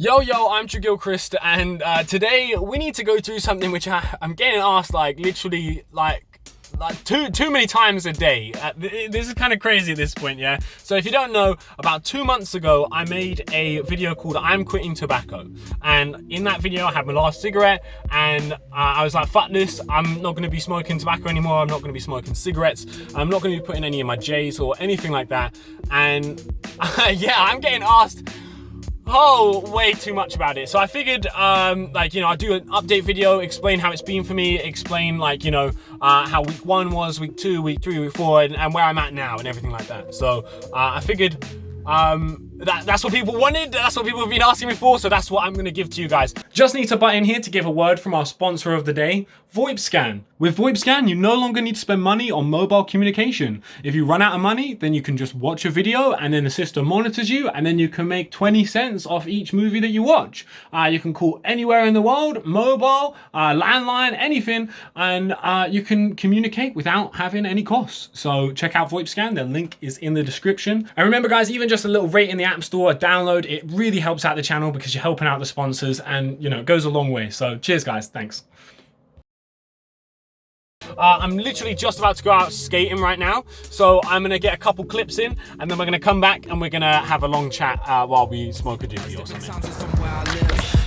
Yo, I'm Gilchrist, and today we need to go through something which I'm getting asked like literally too many times a day. This is kind of crazy at this point, yeah? So if you don't know, about 2 months ago, I made a video called I'm Quitting Tobacco. And in that video, I had my last cigarette, and I was like, fuck this, I'm not gonna be smoking tobacco anymore, I'm not gonna be smoking cigarettes, I'm not gonna be putting any in my J's or anything like that. And yeah, I'm getting asked way too much about it. So I figured, I'll do an update video, explain how it's been for me, explain how week 1 was, week 2, week 3, week 4, and where I'm at now and everything like that. So I figured that's what people wanted, that's what people have been asking me for, so that's what I'm gonna give to you guys. Just need to butt in here to give a word from our sponsor of the day, VoIPscan. With VoIPscan, you no longer need to spend money on mobile communication. If you run out of money, then you can just watch a video and then the system monitors you, and then you can make 20 cents off each movie that you watch. You can call anywhere in the world, mobile, landline, anything, and you can communicate without having any costs. So check out VoIPscan, the link is in the description. And remember guys, even just a little rate in the App Store, a download, it really helps out the channel because you're helping out the sponsors, and it goes a long way. So cheers guys, thanks. I'm literally just about to go out skating right now, so I'm gonna get a couple clips in, and then we're gonna come back and we're gonna have a long chat while we smoke a doobie or something.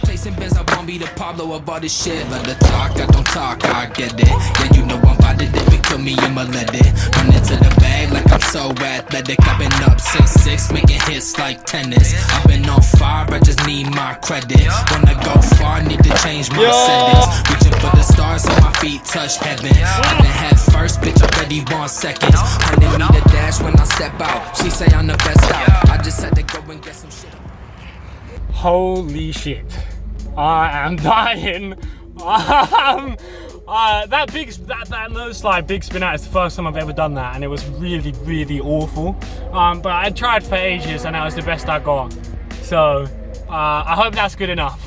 Chasing Benz, I won't be the Pablo of all this shit. Let the talk, I don't talk, I get it. Yeah, you know I'm about to dip it, kill me, I'ma let it. Run into the bag like I'm so athletic. I've been up 6'6", making hits like tennis. I've been on fire, I just need my credit. Wanna go far, need to change my settings. Reaching for the stars so my feet touch heaven. I've been head first, bitch, already want seconds. 100-meter dash when I step out. She say I'm the best out. I just had to go and get some shit. Holy shit. I am dying. That nose slide big spin out is the first time I've ever done that, and it was really awful. But I tried for ages and that was the best I got. So I hope that's good enough.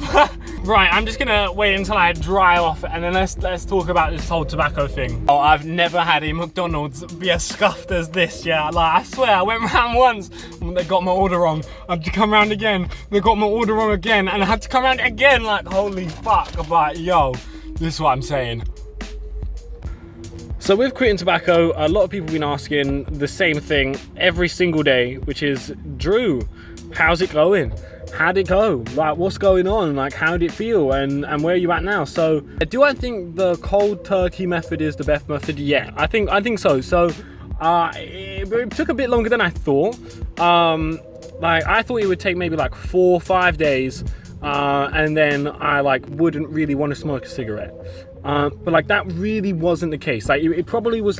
Right, I'm just gonna wait until I dry off, and then let's talk about this whole tobacco thing. Oh, I've never had a McDonald's be as scuffed as this, yeah. Like, I swear, I went round once, and they got my order wrong. I had to come round again, they got my order wrong again, and I had to come round again, like, holy fuck. I'm like, yo, this is what I'm saying. So with quitting tobacco, a lot of people have been asking the same thing every single day, which is, Drew, how's it going? How'd it go? Like, what's going on? Like, how did it feel? And where are you at now? So, do I think the cold turkey method is the best method? Yeah, I think so. So, it took a bit longer than I thought. I thought it would take maybe like 4 or 5 days, and then I wouldn't really want to smoke a cigarette. But that really wasn't the case. It probably was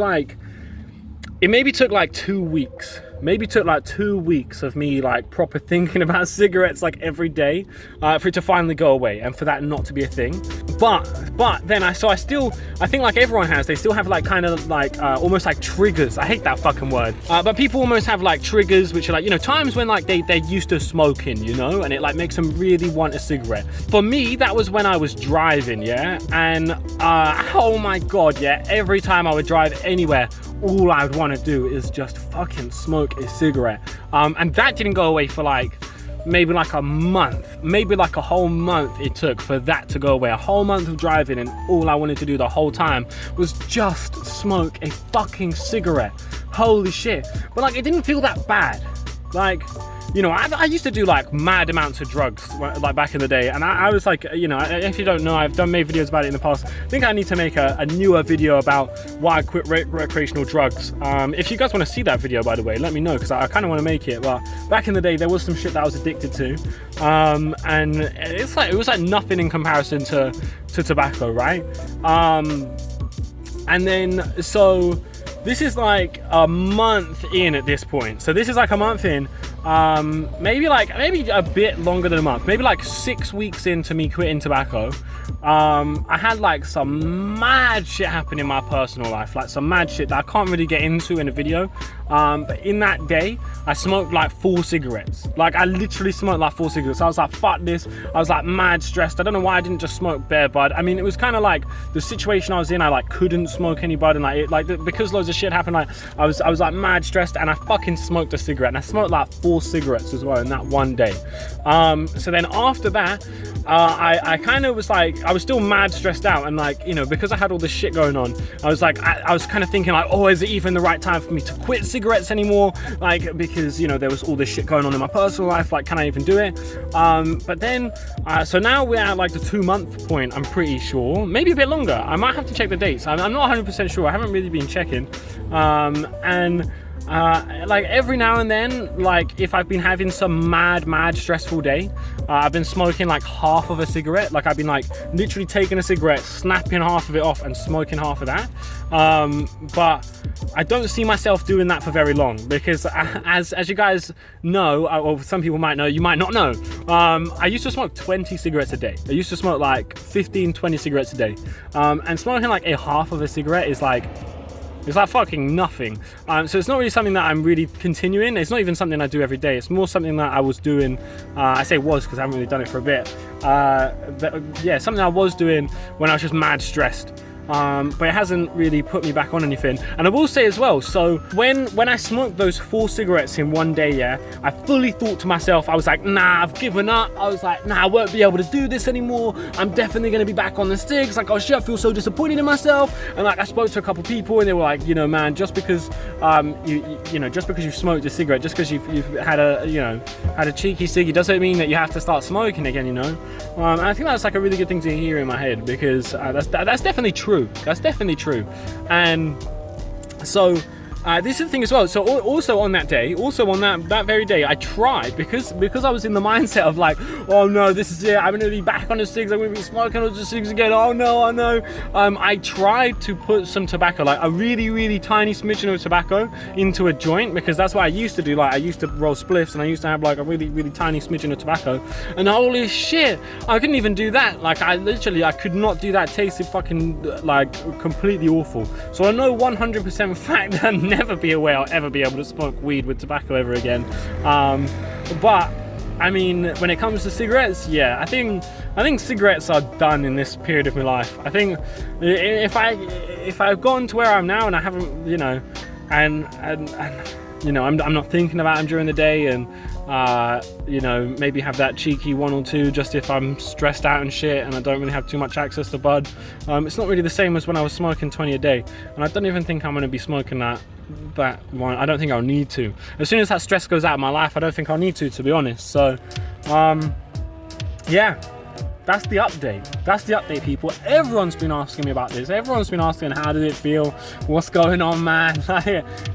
it maybe took 2 weeks. Maybe took 2 weeks of me proper thinking about cigarettes every day for it to finally go away and for that not to be a thing. But then I think like everyone has, they still have almost triggers. I hate that fucking word. But people almost have triggers which are times when they're used to smoking, and it makes them really want a cigarette. For me, that was when I was driving, yeah? And oh my God, yeah, every time I would drive anywhere, all I would want to do is just fucking smoke a cigarette. And that didn't go away for maybe a month, maybe a whole month it took for that to go away. A whole month of driving, and all I wanted to do the whole time was just smoke a fucking cigarette. Holy shit. But it didn't feel that bad. I used to do mad amounts of drugs back in the day, and I was if you don't know, I've made videos about it in the past. I think I need to make a newer video about why I quit recreational drugs. If you guys want to see that video, by the way, let me know, because I kind of want to make it. But back in the day, there was some shit that I was addicted to, and it was nothing in comparison to tobacco, right? And then so this is a month in at this point. So this is a month in. Maybe a bit longer than a month, maybe 6 weeks into me quitting tobacco. I had some mad shit happen in my personal life, some mad shit that I can't really get into in a video. But in that day, I smoked 4 cigarettes. I literally smoked 4 cigarettes. I was fuck this. I was mad stressed. I don't know why I didn't just smoke bare bud. I mean, it was kind of the situation I was in. I couldn't smoke any bud, and because loads of shit happened, I was mad stressed, and I fucking smoked a cigarette, and I smoked 4 4 cigarettes as well in that one day. So then after that, I kind of was like, I was still mad stressed out, and like, you know, because I had all this shit going on, I was like, I was kind of thinking like, oh, is it even the right time for me to quit cigarettes anymore? Like, because, you know, there was all this shit going on in my personal life, like, can I even do it? But then, so now we're at like the 2-month point, I'm pretty sure, maybe a bit longer. I might have to check the dates. I'm not 100% sure. I haven't really been checking. Like every now and then, like if I've been having some mad stressful day, I've been smoking like half of a cigarette. Like I've been like literally taking a cigarette, snapping half of it off and smoking half of that. But I don't see myself doing that for very long, because as you guys know, or some people might know, you might not know, I used to smoke 20 cigarettes a day. I used to smoke like 15-20 cigarettes a day, and smoking like a half of a cigarette is like, it's like fucking nothing. So it's not really something that I'm really continuing. It's not even something I do every day. It's more something that I was doing, I say was because I haven't really done it for a bit. But yeah, something I was doing when I was just mad stressed. But it hasn't really put me back on anything. And I will say as well, so when I smoked those 4 cigarettes in one day, yeah, I fully thought to myself, I was like, nah, I've given up. I was like, nah, I won't be able to do this anymore. I'm definitely gonna be back on the cigs. Like, oh shit, I feel so disappointed in myself. And like, I spoke to a couple people and they were like, you know, man, just because you know, just because you've smoked a cigarette, just because you've had a, you know, had a cheeky ciggy, doesn't mean that you have to start smoking again, you know. And I think that's like a really good thing to hear in my head, because that's definitely true. That's definitely true. And so this is the thing as well. So also on that day, also on that very day, I tried, because I was in the mindset of like, oh no, this is it, I'm gonna be back on the cigs, I'm gonna be smoking all the cigs again, oh no, I know. I tried to put some tobacco, like a really tiny smidgen of tobacco into a joint, because that's what I used to do. Like I used to roll spliffs and I used to have like a really tiny smidgen of tobacco, and holy shit, I couldn't even do that. Like I could not do that. It tasted fucking like completely awful. So I know 100% fact that never be a way I'll ever be able to smoke weed with tobacco ever again. But I mean, when it comes to cigarettes, yeah, I think cigarettes are done in this period of my life. I think if I've gotten to where I'm now and I haven't, you know, and you know, I'm not thinking about them during the day, and you know, maybe have that cheeky 1 or 2 just if I'm stressed out and shit and I don't really have too much access to bud. It's not really the same as when I was smoking 20 a day, and I don't even think I'm going to be smoking that one. I don't think I'll need to. As soon as that stress goes out of my life, I don't think I'll need to be honest. So yeah, that's the update. That's the update, people. Everyone's been asking me about this. Everyone's been asking, how did it feel? What's going on, man?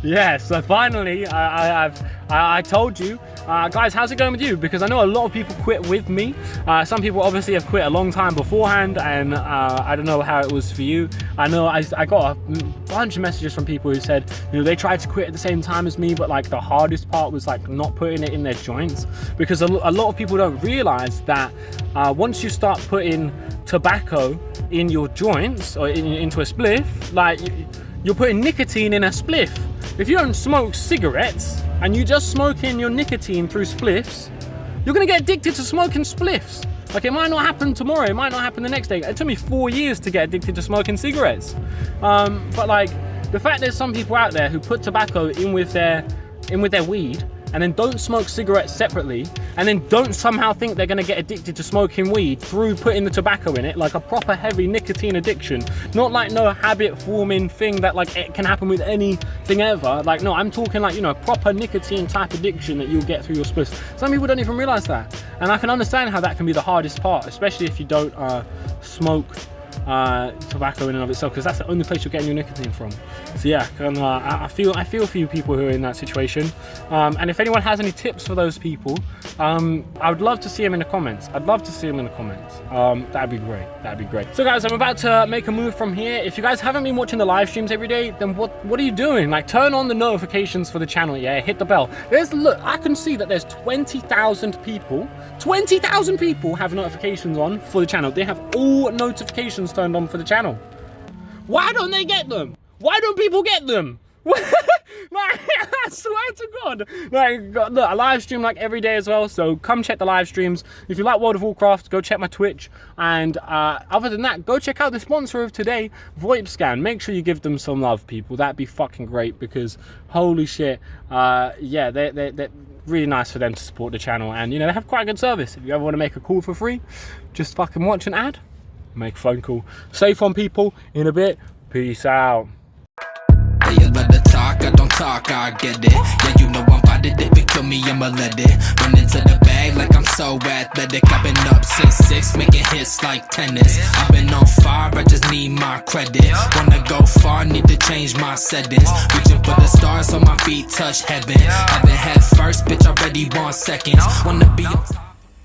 Yeah, so finally, I told you. Guys, how's it going with you? Because I know a lot of people quit with me. Some people obviously have quit a long time beforehand, and I don't know how it was for you. I know I got a bunch of messages from people who said, you know, they tried to quit at the same time as me, but like the hardest part was like not putting it in their joints, because a lot of people don't realize that once you start putting tobacco in your joints or into a spliff, like you're putting nicotine in a spliff. If you don't smoke cigarettes and you just smoke in your nicotine through spliffs, you're gonna get addicted to smoking spliffs. Like, it might not happen tomorrow, it might not happen the next day. It took me 4 years to get addicted to smoking cigarettes. But like, the fact there's some people out there who put tobacco in with their weed and then don't smoke cigarettes separately, and then don't somehow think they're gonna get addicted to smoking weed through putting the tobacco in it, like a proper heavy nicotine addiction. Not like no habit forming thing that like it can happen with anything ever. Like, no, I'm talking like, you know, proper nicotine type addiction that you'll get through your spliffs. Some people don't even realize that. And I can understand how that can be the hardest part, especially if you don't smoke tobacco in and of itself, because that's the only place you're getting your nicotine from. So yeah, I feel for you people who are in that situation, and if anyone has any tips for those people, I would love to see them in the comments. That'd be great. So guys, I'm about to make a move from here. If you guys haven't been watching the live streams every day, then what are you doing? Like, turn on the notifications for the channel, yeah, hit the bell. Look, I can see that there's 20,000 people have notifications on for the channel. They have all notifications turned on for the channel. Why don't they get them? Why don't people get them? Like, I swear to God. Like, look, I live stream like every day as well, so come check the live streams. If you like World of Warcraft, go check my Twitch. And other than that, go check out the sponsor of today, VoIPscan. Make sure you give them some love, people. That'd be fucking great, because holy shit, yeah, really nice for them to support the channel, and you know, they have quite a good service. If you ever want to make a call for free, just fucking watch an ad, make a phone call. Safe on, people. In a bit. Peace out. They love to talk, I don't talk, I get it. Yeah, you know I'm about it, if it kill me, I'ma let it. Run into the bag like I'm so athletic. I've been up since 6, making hits like tennis. I've been on fire, I just need my credit. Wanna go far, need to change my settings. Reaching for the stars so my feet touch heaven. Haven't had first, bitch, already want seconds. Wanna be on top.